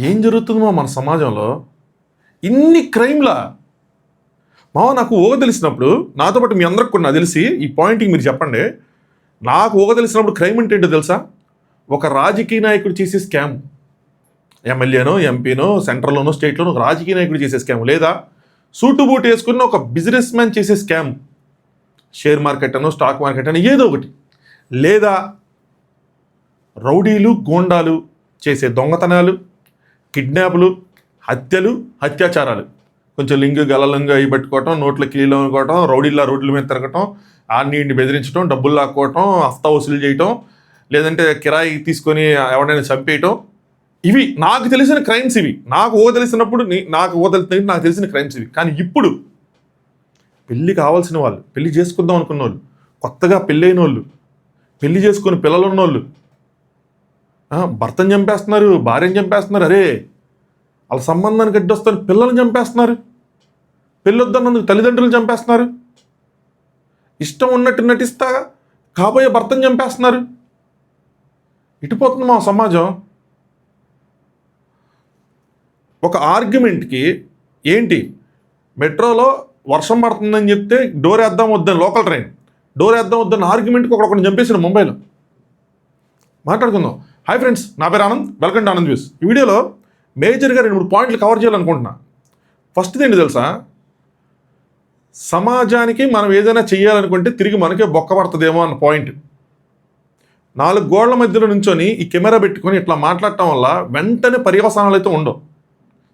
ఏం జరుగుతుందో మన సమాజంలో ఇన్ని క్రైమ్లా నాకు ఊహ తెలిసినప్పుడు నాతో పాటు మీ అందరికి కూడా నాకు తెలిసి ఈ పాయింట్కి మీరు చెప్పండి. నాకు ఊహ తెలిసినప్పుడు క్రైమ్ అంటే ఏంటో తెలుసా? ఒక రాజకీయ నాయకుడు చేసే స్కామ్, ఎమ్మెల్యేనో ఎంపీనో సెంట్రల్లోనో స్టేట్లోనో ఒక రాజకీయ నాయకుడు చేసే స్కామ్, లేదా సూటు బూట్ వేసుకున్న ఒక బిజినెస్ మ్యాన్ చేసే స్కామ్, షేర్ మార్కెట్ అనో స్టాక్ మార్కెట్ అని ఏదో ఒకటి, లేదా రౌడీలు గోండాలు చేసే దొంగతనాలు, కిడ్నాప్లు, హత్యలు, అత్యాచారాలు, కొంచెం లింగు గలలింగు అవి పట్టుకోవటం, నోట్ల కీళ్ళు అనుకోవటం, రోడ్ల మీద తిరగటం, ఆడిని బెదిరించడం, డబ్బులు లాక్కోవటం, హఫ్తా వసూలు చేయటం, లేదంటే కిరాయి తీసుకొని ఎవరైనా చంపేయటం, ఇవి నాకు తెలిసిన క్రైమ్స్. ఇవి నాకు తెలిసినప్పుడు నాకు తెలిసిన క్రైమ్స్ ఇవి. కానీ ఇప్పుడు పెళ్ళి కావాల్సిన వాళ్ళు, పెళ్లి చేసుకుందాం అనుకున్న వాళ్ళు, కొత్తగా పెళ్ళైన వాళ్ళు, పెళ్లి చేసుకుని పిల్లలు ఉన్నోళ్ళు భర్తను చంపేస్తున్నారు, భార్యను చంపేస్తున్నారు. అరే వాళ్ళ సంబంధానికి అడ్డొస్తాను పిల్లల్ని చంపేస్తున్నారు, పెళ్ళొద్దన్నందుకు తల్లిదండ్రులు చంపేస్తున్నారు, ఇష్టం ఉన్నట్టు నటిస్తా కాబోయే భర్తను చంపేస్తున్నారు. ఇటుపోతుంది మా సమాజం. ఒక ఆర్గ్యుమెంట్కి ఏంటి, మెట్రోలో వర్షం పడుతుందని చెప్తే డోర్ వేద్దాం వద్దని, లోకల్ ట్రైన్ డోర్ వేద్దాం వద్దని ఆర్గ్యుమెంట్కి ఒకరిని చంపేసాడు ముంబైలో. మాట్లాడుకుందాం. హాయ్ ఫ్రెండ్స్, నా పేరు Anand, welcome to Anand views. ఈ వీడియోలో మేజర్గా 2-3 పాయింట్లు కవర్ చేయాలనుకుంటున్నా. ఫస్ట్ ఏంటి తెలుసా? సమాజానికి మనం ఏదైనా చేయాలనుకుంటే తిరిగి మనకే బొక్క పడుతుందేమో అన్న పాయింట్. 4 గోళ్ల మధ్యలో నుంచొని ఈ కెమెరా పెట్టుకొని ఇట్లా మాట్లాడటం వల్ల వెంటనే పర్యవసానాలు అయితే ఉండవు.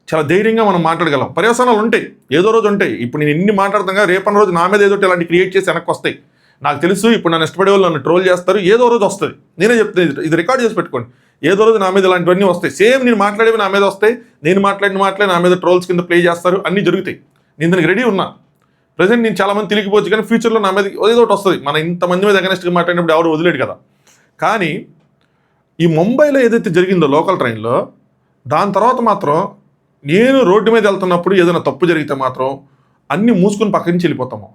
చాలా ధైర్యంగా మనం మాట్లాడగలం. పర్యవసానాలు ఉంటాయి, ఏదో రోజు ఉంటాయి. ఇప్పుడు నేను ఎన్ని మాట్లాడుతాగా రేపన్న రోజు నా మీద ఏదో ఇలాంటి క్రియేట్ చేసి వెనక్కి వస్తాయి. నాకు తెలుసు, ఇప్పుడు నన్ను ఇష్టపడే వాళ్ళు నన్ను ట్రోల్ చేస్తారు, ఏదో రోజు వస్తుంది. నేనే చెప్తాను, ఇది రికార్డ్ చేసి పెట్టుకోండి. ఏదో రోజు నా మీద ఇలాంటివన్నీ వస్తాయి. సేమ్ నేను మాట్లాడేవి నా మీద వస్తాయి, నేను మాట్లాడి నా మీద ట్రోల్స్ కింద ప్లే చేస్తారు, అన్నీ జరుగుతాయి. నేను దానికి రెడీ ఉన్నా. ప్రజెంట్ నేను చాలామంది తెలియకపోవచ్చు, కానీ ఫ్యూచర్లో నా మీద ఏదో ఒకటి వస్తుంది. మన ఇంతమంది మీద అగనెస్ట్గా మాట్లాడినప్పుడు ఎవరు వదిలేడు కదా. కానీ ఈ ముంబైలో ఏదైతే జరిగిందో లోకల్ ట్రైన్లో, దాని తర్వాత మాత్రం నేను రోడ్డు మీద వెళ్తున్నప్పుడు ఏదైనా తప్పు జరిగితే మాత్రం అన్నీ మూసుకొని పక్క నుంచి వెళ్ళిపోతాము.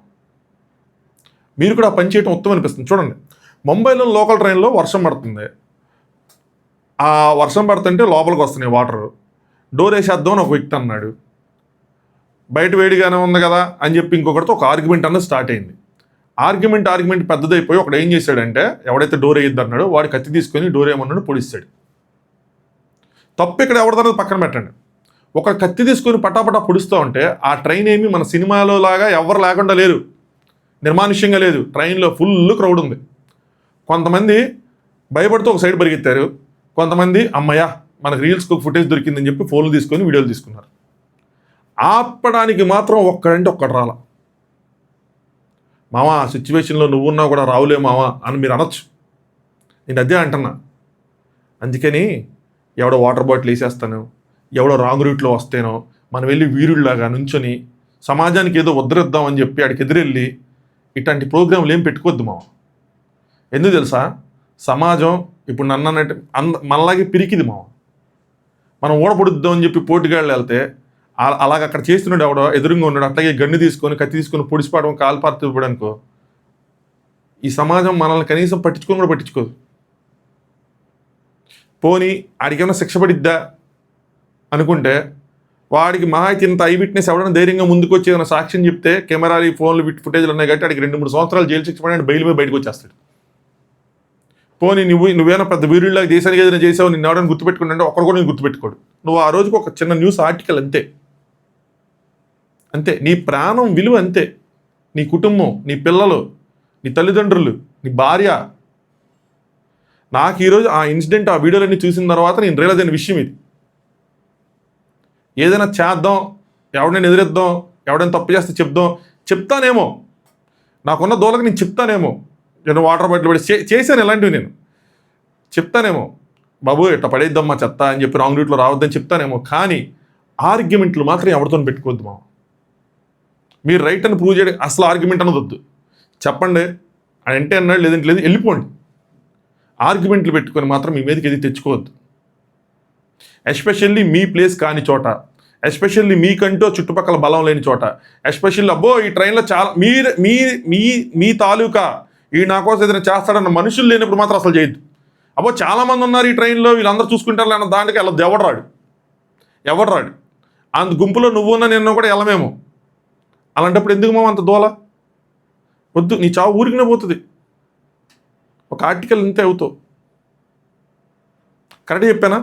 మీరు కూడా ఆ పని చేయడం ఉత్తమం అనిపిస్తుంది. చూడండి, ముంబైలో లోకల్ ట్రైన్లో వర్షం పడుతుంది. ఆ వర్షం పడుతుంటే లోపలికి వస్తున్నాయి వాటర్. డోర్ వేసేద్దాం అని ఒక వ్యక్తి అన్నాడు. బయట వేడిగానే ఉంది కదా అని చెప్పి ఇంకొకటితో ఒక ఆర్గ్యుమెంట్ అన్నది స్టార్ట్ అయింది. ఆర్గ్యుమెంట్ పెద్దదైపోయి ఒకడు ఏం చేశాడంటే, ఎవడైతే డోర్ వేయద్దు అన్నాడో వాడు కత్తి తీసుకొని డోర్ వేయమన్నాడు, పొడిస్తాడు. తప్పు ఇక్కడ ఎవరిదన్నది పక్కన పెట్టండి. ఒక కత్తి తీసుకొని పటాపటా పొడుస్తూ ఉంటే ఆ ట్రైన్ ఏమి మన సినిమాలో లాగా ఎవరు లేకుండా లేరు, నిర్మానుష్యంగా లేదు. ట్రైన్లో ఫుల్ క్రౌడ్ ఉంది. కొంతమంది భయపడుతూ ఒక సైడ్ పరిగెత్తారు, కొంతమంది అమ్మయ్య మనకు రీల్స్కి ఫుటేజ్ దొరికిందని చెప్పి ఫోన్లు తీసుకొని వీడియోలు తీసుకున్నారు. ఆపడానికి మాత్రం ఒక్కడు రాల. మావా ఆ సిచ్యువేషన్లో నువ్వున్నా కూడా రావులే మావా అని మీరు అనొచ్చు. నేను అదే అంటున్నా. అందుకని ఎవడో వాటర్ బాటిల్ వేసేస్తాను, ఎవడో రాంగ్ రూట్లో వస్తేనో మనం వెళ్ళి వీరుడిలాగా నుంచొని సమాజానికి ఏదో ఉద్ధరిద్దామని చెప్పి ఆడికి ఎదురెళ్ళి ఇట్లాంటి ప్రోగ్రాంలు ఏం పెట్టుకోవద్దు మావ. ఎందుకు తెలుసా? సమాజం ఇప్పుడు నన్ను అన్నట్టు మనలాగే పిరికిది మావ. మనం ఓడపొడుద్దామని చెప్పి పోటీగాళ్ళు వెళ్తే అలాగ అక్కడ చేస్తున్నాడు ఎవడో ఎదురుగా ఉన్నాడు, అట్లాగే గన్ను తీసుకొని కత్తి తీసుకొని పొడిచిపోవడం, కాలు పార్తు ఇవ్వడానికో ఈ సమాజం మనల్ని కనీసం పట్టించుకొని కూడా పట్టించుకోదు. పోనీ ఆడికేమైనా శిక్ష పడిద్దా అనుకుంటే వాడికి మహా అయితే ఇంత ఐ విట్నెస్ ఎవడైనా ధైర్యంగా ముందుకు వచ్చి ఏదైనా సాక్ష్యం చెప్తే కెమెరాలు ఫోన్లు ఫుటేజ్లు ఉన్నాయి కాబట్టి ఆడికి 2-3 సంవత్సరాలు జైలు శిక్ష పడి బయలు మీద బయటకు వచ్చేస్తాడు. పోనీ నువ్వేనా పెద్ద వీరుడిలాగా దేశానికి ఏదైనా చేసావు, నిన్ను ఎవడైనా గుర్తుపెట్టుకుంటే ఒక్కరు కూడా నేను గుర్తుపెట్టుకోడు. నువ్వు ఆ రోజుకి ఒక చిన్న న్యూస్ ఆర్టికల్ అంతే. నీ ప్రాణం విలువ అంతే. నీ కుటుంబం, నీ పిల్లలు, నీ తల్లిదండ్రులు, నీ భార్య. నాకు ఈరోజు ఆ ఇన్సిడెంట్, ఆ వీడియోలన్నీ చూసిన తర్వాత నేను రియలైజ్ అయిన విషయం ఇది. ఏదైనా చేద్దాం, ఎవడైనా ఎదురిద్దాం, ఎవడైనా తప్పు చేస్తే చెప్తానేమో, నాకున్న దోలకు నేను చెప్తానేమో, నేను వాటర్ బాటిల్ పడి చేశాను ఇలాంటివి, నేను చెప్తానేమో, బాబు ఇట్లా పడేద్దామ్మా చెత్త అని చెప్పి రాంగ్ రూట్లో రావద్దని చెప్తానేమో. కానీ ఆర్గ్యుమెంట్లు మాత్రం ఎవరితో పెట్టుకోవద్దు మా. మీరు రైట్ అని ప్రూవ్ చేయడం అసలు ఆర్గ్యుమెంట్ అన్నది వద్దు. చెప్పండి అంటే అన్నాడు, లేదంటే లేదు వెళ్ళిపోండి. ఆర్గ్యుమెంట్లు పెట్టుకొని మాత్రం మీ మీదకి ఏది తెచ్చుకోవద్దు. ఎస్పెషల్లీ మీ ప్లేస్ కాని చోట, ఎస్పెషల్లీ మీకంటూ చుట్టుపక్కల బలం లేని చోట, ఎస్పెషల్లీ అబ్బో ఈ ట్రైన్లో చాలా మీ తాలూకా ఈ నా కోసం ఏదైనా చేస్తాడన్న మనుషులు లేనప్పుడు మాత్రం అసలు చేయొద్దు. అబ్బో చాలామంది ఉన్నారు ఈ ట్రైన్లో, వీళ్ళందరూ చూసుకుంటారు అన్న దానికి అలా ఎవడు రాడు. ఎవడు రాడు. అంత గుంపులో నువ్వున్నా నిన్న కూడా వెళ్ళమేమో. అలాంటప్పుడు ఎందుకు మామ అంత దోల? వద్దు, నీ చావు ఊరికినే పోతుంది. ఒక ఆర్టికల్ ఇంతే అవుతావు. కరెక్ట్గా చెప్పానా?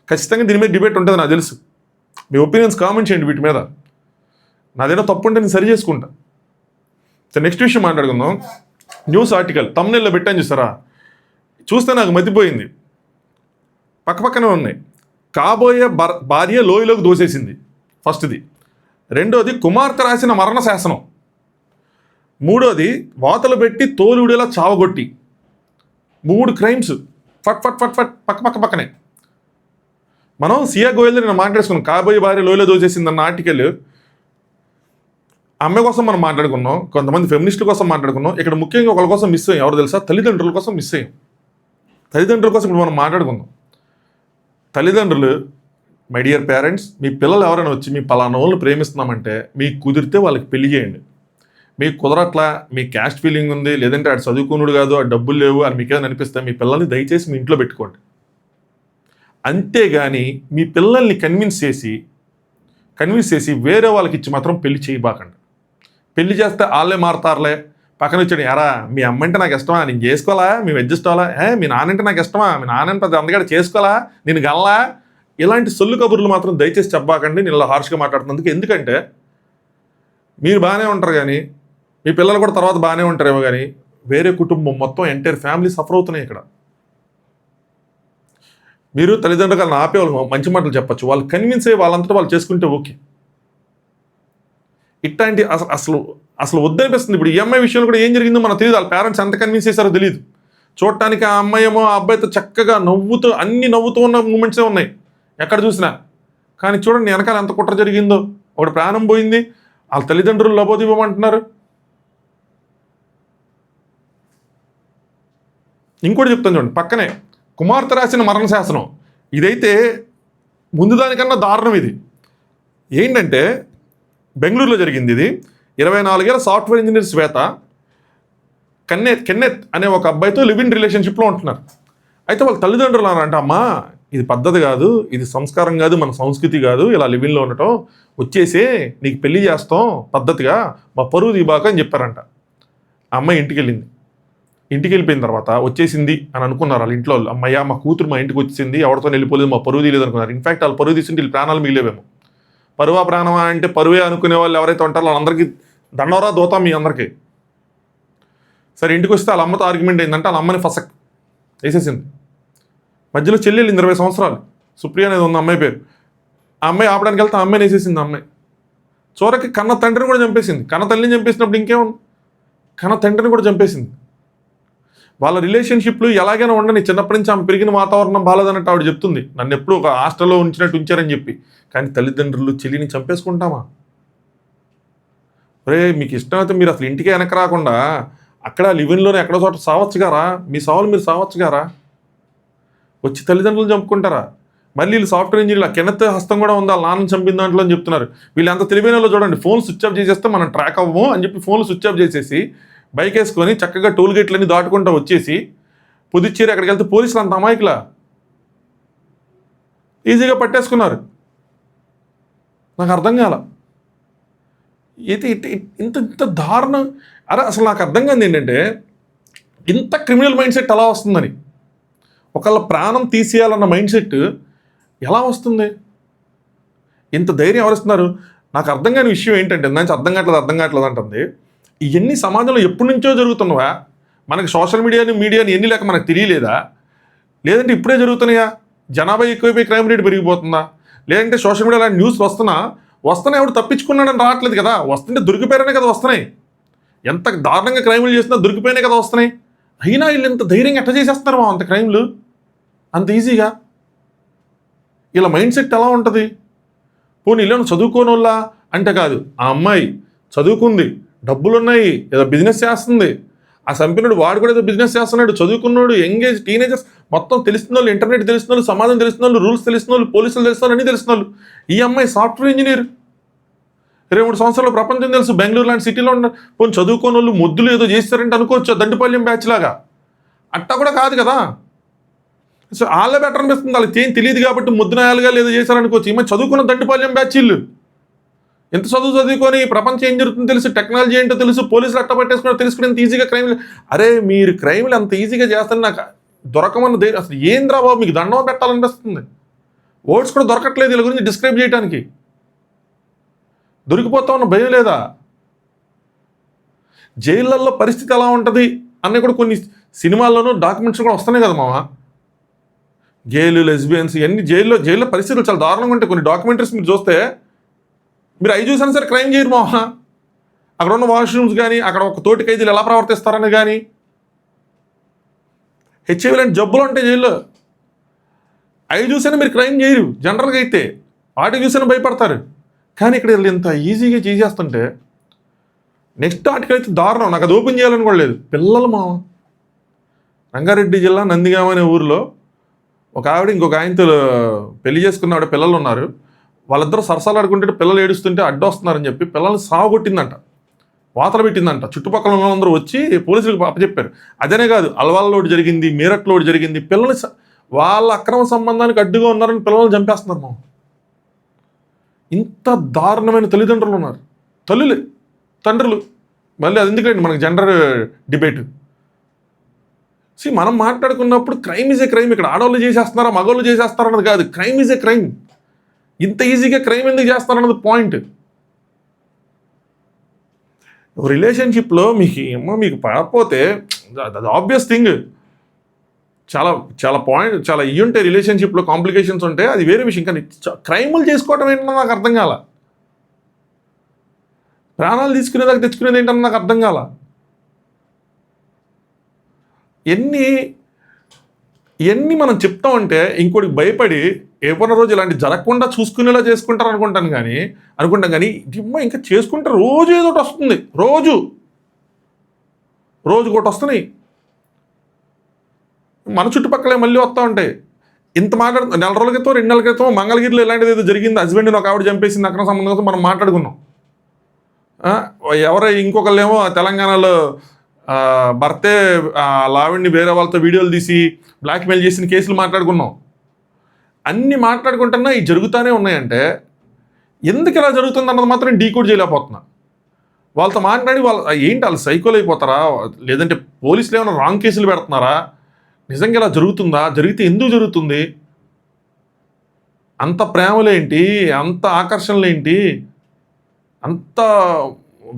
ఖచ్చితంగా దీని మీద డిబేట్ ఉంటుంది, నాకు తెలుసు. మీ ఒపీనియన్స్ కామెంట్ చేయండి వీటి మీద. నాదేదో తప్పు ఉంటే నేను సరి చేసుకుంటా. సరే, నెక్స్ట్ విషయం మాట్లాడుకుందాం. న్యూస్ ఆర్టికల్ తమ్నెల్లో పెట్టాను చూసారా? చూస్తే నాకు మతిపోయింది. పక్కపక్కనే ఉన్నాయి. కాబోయే భార్య లోయలోకి దోసేసింది ఫస్ట్ది. రెండోది కుమార్తె రాసిన మరణ శాసనం. మూడోది వాతలు పెట్టి తోలుడేలా చావగొట్టి. 3 క్రైమ్స్ ఫట్ ఫట్ ఫట్ ఫట్ పక్కనే. మనం సియా గోయల్ నేను మాట్లాడుకున్నాం. కాబోయే భార్య లోయలో దోసేసింది అన్న ఆర్టికల్ అమ్మాయి కోసం మనం మాట్లాడుకున్నాం, కొంతమంది ఫెమినిస్టుల కోసం మాట్లాడుకున్నాం. ఇక్కడ ముఖ్యంగా ఒకరి కోసం మిస్ అయ్యాం. ఎవరు తెలుసా? తల్లిదండ్రుల కోసం మిస్ అయ్యాం. తల్లిదండ్రుల కోసం ఇప్పుడు మనం మాట్లాడుకుందాం. తల్లిదండ్రులు, మై డియర్ పేరెంట్స్, మీ పిల్లలు ఎవరైనా వచ్చి మీ పలానా వాళ్ళని ప్రేమిస్తున్నామంటే మీకు కుదిరితే వాళ్ళకి పెళ్లి చేయండి. మీకు కుదరట్లా, మీ క్యాస్ట్ ఫీలింగ్ ఉంది, లేదంటే ఆడు చదువుకున్నాడు కాదు, ఆ డబ్బులు లేవు అని మీకేమైనా అనిపిస్తే మీ పిల్లల్ని దయచేసి మీ ఇంట్లో పెట్టుకోండి. అంతేగాని మీ పిల్లల్ని కన్విన్స్ చేసి వేరే వాళ్ళకి ఇచ్చి మాత్రం పెళ్లి చేయబాకండి. పెళ్లి చేస్తే వాళ్ళే మారతారులే. పక్కన వచ్చాడు, ఎరా మీ అమ్మ అంటే నాకు ఇష్టమా, నేను చేసుకోవాలా, మేము అడ్జస్ట్ అవ్వాలా, మీ నాన్నంటే నాకు ఇష్టమా, మీ నాన్న పెద్ద అందుకని చేసుకోవాలా, నేను గల్లా, ఇలాంటి సొల్లు కబుర్లు మాత్రం దయచేసి చెప్పబాకండి. నేను ఇలా హార్ష్గా మాట్లాడుతున్నందుకు. ఎందుకంటే మీరు బాగానే ఉంటారు కానీ మీ పిల్లలు కూడా తర్వాత బాగానే ఉంటారేమో, కానీ వేరే కుటుంబం మొత్తం ఎంటైర్ ఫ్యామిలీ సఫర్ అవుతున్నాయి ఇక్కడ. మీరు తల్లిదండ్రులను ఆపేవాళ్ళు మంచి మాటలు చెప్పచ్చు, వాళ్ళు కన్విన్స్ అయ్యి వాళ్ళంతటా వాళ్ళు చేసుకుంటే ఓకే. ఇట్లాంటి అసలు వద్దనిపిస్తుంది. ఇప్పుడు ఈ అమ్మాయి విషయంలో కూడా ఏం జరిగిందో మనకు తెలియదు. వాళ్ళ పేరెంట్స్ ఎంత కన్విన్స్ చేశారో తెలియదు. చూడటానికి ఆ అమ్మాయి ఏమో ఆ అబ్బాయితో చక్కగా నవ్వుతూ ఉన్న మూమెంట్సే ఉన్నాయి ఎక్కడ చూసినా. కానీ చూడండి వెనకాల ఎంత కుట్ర జరిగిందో. ఒకటి ప్రాణం పోయింది, వాళ్ళ తల్లిదండ్రులు లబోదివ్వమంటున్నారు. ఇంకోటి చెప్తాను చూడండి, పక్కనే కుమార్తె రాసిన మరణ శాసనం. ఇదైతే ముందు దానికన్నా దారుణం. ఇది ఏంటంటే బెంగళూరులో జరిగింది. ఇది 24 ఏళ్ళ సాఫ్ట్వేర్ ఇంజనీర్ శ్వేత కెన్నెత్ అనే ఒక అబ్బాయితో లివ్ ఇన్ రిలేషన్షిప్లో ఉంటున్నారు. అయితే వాళ్ళ తల్లిదండ్రులు అన్నారంట, అమ్మా ఇది పద్ధతి కాదు, ఇది సంస్కారం కాదు, మన సంస్కృతి కాదు, ఇలా లివిన్లో ఉండటం, వచ్చేసి నీకు పెళ్లి చేస్తాం పద్ధతిగా, మా పరువు తీబాక అని చెప్పారంట. ఆ అమ్మాయి ఇంటికి వెళ్ళిపోయిన తర్వాత వచ్చేసింది అని అనుకున్నారు వాళ్ళ ఇంట్లో వాళ్ళు. అమ్మయ్య మా కూతురు మా ఇంటికి వచ్చింది, ఎవరితో వెళ్ళిపోలేదు, మా పరువు తీయలేదు అనుకున్నారు. ఇన్ఫాక్ట్ వాళ్ళు పరువు తీసింటే వీళ్ళు ప్రాణాలు మిగిలేవేమో. పరువా ప్రాణమా అంటే పరువే అనుకునే వాళ్ళు ఎవరైతే ఉంటారో వాళ్ళందరికీ దండవరా దోతాం మీ అందరికీ. సరే, ఇంటికి వస్తే వాళ్ళ అమ్మతో ఆర్గ్యుమెంట్ అయిందంటే వాళ్ళ అమ్మని ఫసక్ వేసేసింది. మధ్యలో చెల్లెళ్ళు 20 సంవత్సరాలు, సుప్రియ అనేది ఉంది అమ్మాయి పేరు. ఆ అమ్మాయి ఆపడానికి వెళ్తే ఆ అమ్మాయిని వేసేసింది. ఆ అమ్మాయి చోరకి కన్న తండ్రిని కూడా చంపేసింది. కన్న తల్లిని చంపేసినప్పుడు ఇంకేముంది, కన్న తండ్రిని కూడా చంపేసింది. వాళ్ళ రిలేషన్షిప్లు ఎలాగైనా ఉండని, చిన్నప్పటి నుంచి ఆమె పెరిగిన వాతావరణం బాగాలేదన్నట్టు ఆవిడ చెప్తుంది. నన్ను ఎప్పుడు ఒక హాస్టల్లో ఉంచారని చెప్పి. కానీ తల్లిదండ్రులు చెల్లిని చంపేసుకుంటామా? మీకు ఇష్టమైతే మీరు అసలు ఇంటికే వెనక రాకుండా అక్కడ లివిన్లోనే ఎక్కడో చోట సావచ్చు గారా, మీ సావులు మీరు సావచ్చు గారా, వచ్చి తల్లిదండ్రులు చంపుకుంటారా? మళ్ళీ వీళ్ళు సాఫ్ట్వేర్ ఇంజనీర్లు, ఆ కెనెత్ హస్తం కూడా ఉంది వాళ్ళ నాన్న చంపిన దాంట్లో అని చెప్తున్నారు. వీళ్ళు ఎంత తెలివైన వాళ్ళు చూడండి, ఫోన్ స్విచ్ ఆఫ్ చేసేస్తే మనం ట్రాక్ అవ్వము అని చెప్పి ఫోన్లు స్విచ్ ఆఫ్ చేసేసి బైక్ వేసుకొని చక్కగా టోల్ గేట్లన్నీ దాటుకుంటూ వచ్చేసి పుదుచ్చేరి అక్కడికి వెళ్తే పోలీసులు అంత అమాయకులా ఈజీగా పట్టేసుకున్నారు. నాకు అర్థం కాల ఇంత దారుణం. అసలు నాకు అర్థం కాదు ఏంటంటే ఇంత క్రిమినల్ మైండ్ సెట్ ఎలా వస్తుందని. ఒకళ్ళ ప్రాణం తీసేయాలన్న మైండ్ సెట్ ఎలా వస్తుంది? ఇంత ధైర్యం ఎవరిస్తున్నారు? నాకు అర్థం కాని విషయం ఏంటంటే, దానికి అర్థం కావట్లేదు అంటుంది. ఇవన్నీ సమాజంలో ఎప్పటి నుంచో జరుగుతున్నవా? మనకి సోషల్ మీడియాని ఎన్ని లేక మనకు తెలియలేదా? లేదంటే ఇప్పుడే జరుగుతున్నాయా? జనాభా ఎక్కువైపోయి క్రైమ్ రేట్ పెరిగిపోతుందా? లేదంటే సోషల్ మీడియాలో న్యూస్ వస్తున్నాయి ఎవడు తప్పించుకున్నాడని రావట్లేదు కదా, వస్తుంటే దొరికిపోయారనే కదా వస్తున్నాయి. ఎంత దారుణంగా క్రైములు చేసినా దొరికిపోయినాయి కదా వస్తున్నాయి. అయినా వీళ్ళు ఇంత ధైర్యంగా ఎట్లా చేసేస్తున్నారు అంత క్రైమ్లు అంత ఈజీగా? ఇలా మైండ్ సెట్ ఎలా ఉంటుంది? పోనీ ఇల్లు చదువుకోనోళ్ళా అంటే కాదు, ఆ అమ్మాయి చదువుకుంది, డబ్బులున్నాయి, ఏదో బిజినెస్ చేస్తుంది. ఆ చంపినోడు వాడు కూడా ఏదో బిజినెస్ చేస్తున్నాడు, చదువుకున్నాడు, యంగేజ్ టీనేజర్స్ మొత్తం తెలిసిన వాళ్ళు, ఇంటర్నెట్ తెలిసిన వాళ్ళు, సమాజం తెలిసిన వాళ్ళు, రూల్స్ తెలిసిన వాళ్ళు, పోలీసులు తెలిసిన వాళ్ళు, అన్నీ తెలిసిన వాళ్ళు. ఈ అమ్మాయి సాఫ్ట్వేర్ ఇంజనీర్, 23 సంవత్సరాలు ప్రపంచం తెలుసు, బెంగళూరు లాంటి సిటీలో ఉన్న. పోనీ చదువుకోని వాళ్ళు మొద్దులు ఏదో చేస్తారంటే అనుకోవచ్చు, దండుపాల్యం బ్యాచ్ లాగా. అట్టా కూడా కాదు కదా. సో వాళ్ళే బెటర్ అనిపిస్తుంది. వాళ్ళకి ఏం తెలియదు కాబట్టి ముద్దునాయాలుగా లేదో చేశారనుకోవచ్చు. ఈ మధ్య చదువుకున్న దంటిపాల్యం బ్యాచీళ్ళు ఎంత చదువుకొని ప్రపంచం ఏం జరుగుతుందో తెలుసు, టెక్నాలజీ ఏంటో తెలుసు, పోలీసులు అట్ట పట్టేసుకుని తెలుసుకుని ఎంత ఈజీగా క్రైమ్లు. అరే మీరు క్రైమ్లు అంత ఈజీగా చేస్తారని నాకు దొరకమన్న అసలు ఏంద్రా బాబు, మీకు దండం పెట్టాలనిపిస్తుంది. వర్డ్స్ కూడా దొరకట్లేదు వీళ్ళ గురించి డిస్క్రైబ్ చేయడానికి. దొరికిపోతా ఉన్న భయం లేదా? జైళ్ళల్లో పరిస్థితి ఎలా ఉంటుంది అన్నీ కూడా కొన్ని సినిమాల్లోనూ డాక్యుమెంట్స్ కూడా వస్తున్నాయి కదా మామ. గేలు, లెస్బియన్స్ ఇవన్నీ జైల్లో పరిస్థితులు చాలా దారుణంగా ఉంటాయి. కొన్ని డాక్యుమెంటరీస్ మీరు చూస్తే మీరు అవి చూసినా సరే క్రైమ్ చేయరు మామ. అక్కడ ఉన్న వాష్రూమ్స్ కానీ, అక్కడ ఒక తోటి ఖైదీలు ఎలా ప్రవర్తిస్తారని కానీ, హెచ్ఐవి లాంటి జబ్బులు ఉంటాయి జైల్లో, అవి చూసినా మీరు క్రైమ్ చేయరు జనరల్గా అయితే. వాటికి చూసినా భయపడతారు. కానీ ఇక్కడ వీళ్ళు ఇంత ఈజీగా చేసేస్తుంటే నెక్స్ట్ ఆర్టికల్ అయితే దారుణం. నాకు అది ఓపెన్ చేయాలని కూడా లేదు. పిల్లలు మామ, రంగారెడ్డి జిల్లా నందిగామ అనే ఊరిలో ఒక ఆవిడ ఇంకొక ఆయనతో పెళ్లి చేసుకున్న ఆవిడ పిల్లలు ఉన్నారు. వాళ్ళిద్దరూ సరసాలాడుకుంటే పిల్లలు ఏడుస్తుంటే అడ్డొస్తున్నారని చెప్పి పిల్లల్ని సాగుకొట్టిందంట, వాతలు పెట్టిందంట. చుట్టుపక్కల ఉన్న వాళ్ళందరూ వచ్చి పోలీసులకు అప్పచెప్పారు. అదనే కాదు, అల్వాల్లో జరిగింది, మీరట్లో జరిగింది. పిల్లల్ని వాళ్ళ అక్రమ సంబంధానికి అడ్డుగా ఉన్నారని పిల్లల్ని చంపేస్తున్నారు మామ. ఇంత దారుణమైన తల్లిదండ్రులు ఉన్నారు. తల్లులే, తండ్రులు. మళ్ళీ అది ఎందుకండి మనకు జెండర్ డిబేట్. మనం మాట్లాడుకున్నప్పుడు క్రైమ్ ఈజ్ ఏ క్రైమ్. ఇక్కడ ఆడవాళ్ళు చేసేస్తున్నారా, మగవాళ్ళు చేసేస్తారా అన్నది కాదు. Crime is a crime. ఇంత ఈజీగా క్రైమ్ ఎందుకు చేస్తారన్నది పాయింట్. రిలేషన్షిప్లో మీకు పడకపోతే అది ఆబ్వియస్ థింగ్. చాలా పాయింట్, చాలా ఇవి ఉంటాయి రిలేషన్షిప్లో, కాంప్లికేషన్స్ ఉంటాయి, అది వేరే విషయం. కానీ క్రైములు చేసుకోవటం ఏంటన్నా నాకు అర్థం కాల. ప్రాణాలు తీసుకునేదాకా తెచ్చుకునేది ఏంటన్నా నాకు అర్థం కాల. ఎన్ని మనం చెప్తామంటే ఇంకోటికి భయపడి ఏపన్న రోజు ఇలాంటి జరగకుండా చూసుకునేలా చేసుకుంటారు అనుకుంటాం కానీ ఇంకా చేసుకుంటే రోజు ఏదో ఒకటి వస్తుంది. రోజు ఒకటి వస్తున్నాయి మన చుట్టుపక్కలే మళ్ళీ వస్తూ ఉంటాయి. ఇంత మాట్లాడు 4 రోజుల క్రితం 2 నెలల క్రితం మంగళగిరిలో ఇలాంటిది ఏదో జరిగింది. హస్బెండ్ని ఒక ఆవిడ చంపేసింది అక్రమ సంబంధంతో మనం మాట్లాడుకున్నాం. ఇంకొకళ్ళేమో తెలంగాణలో భర్తే లావిడ్ని వేరే వాళ్ళతో వీడియోలు తీసి బ్లాక్మెయిల్ చేసిన కేసులు మాట్లాడుకున్నాం. అన్నీ మాట్లాడుకుంటున్నా ఇవి జరుగుతూనే ఉన్నాయంటే ఎందుకు ఇలా జరుగుతుంది అన్నది మాత్రం డీకోడ్ చేయలేకపోతున్నా. వాళ్ళతో మాట్లాడి వాళ్ళు సైకోలు అయిపోతారా, లేదంటే పోలీసులు ఏమైనా రాంగ్ కేసులు పెడుతున్నారా, నిజంగా ఇలా జరుగుతుందా, జరిగితే ఎందుకు జరుగుతుంది, అంత ప్రేమలేంటి, అంత ఆకర్షణలేంటి, అంత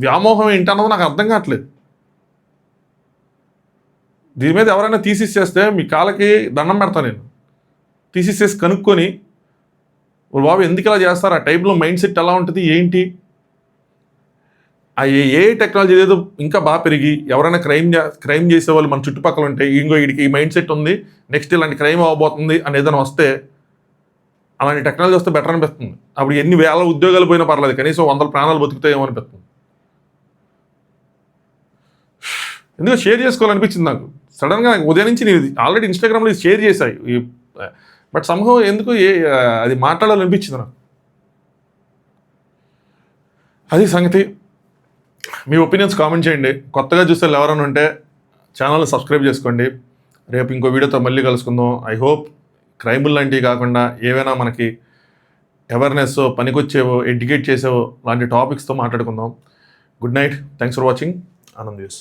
వ్యామోహం ఏంటి అన్నది నాకు అర్థం కావట్లేదు. దీని మీద ఎవరైనా థీసిస్ చేస్తే మీ కాళ్ళకి దండం పెడతాను నేను. థీసిస్ చేసి కనుక్కొని బాబు ఎందుకు ఇలా చేస్తారు, ఆ టైప్లో మైండ్ సెట్ ఎలా ఉంటుంది ఏంటి, ఆ ఏ టెక్నాలజీ ఏదో ఇంకా బాగా పెరిగి ఎవరైనా క్రైమ్ చేసేవాళ్ళు మన చుట్టుపక్కల ఉంటే వీడికి ఈ మైండ్ సెట్ ఉంది, నెక్స్ట్ ఇలాంటి క్రైమ్ అవ్వబోతుంది అని ఏదైనా వస్తే, అలాంటి టెక్నాలజీ వస్తే బెటర్ అనిపిస్తుంది. అప్పుడు ఎన్ని వేల ఉద్యోగాలు పోయినా పర్లేదు, కనీసం 100 ప్రాణాలు బతుకుతాయేమో అనిపిస్తుంది. ఎందుకంటే షేర్ చేసుకోవాలనిపించింది నాకు సడన్గా. ఉదయం నుంచి నేను ఆల్రెడీ ఇన్స్టాగ్రామ్లో షేర్ చేశాయి, బట్ సంభవం ఎందుకు అది మాట్లాడాలనిపించింది నాకు. అది సంగతి. మీ ఒపీనియన్స్ కామెంట్ చేయండి. కొత్తగా చూసే ఎవరైనా ఉంటే ఛానల్ని సబ్స్క్రైబ్ చేసుకోండి. రేపు ఇంకో వీడియోతో మళ్ళీ కలుసుకుందాం. ఐ హోప్ క్రైములు లాంటివి కాకుండా ఏవైనా మనకి అవేర్నెస్, పనికొచ్చేవో, ఎడ్యుకేట్ చేసేవో లాంటి టాపిక్స్తో మాట్లాడుకుందాం. Good night. Thanks for watching. Anand news.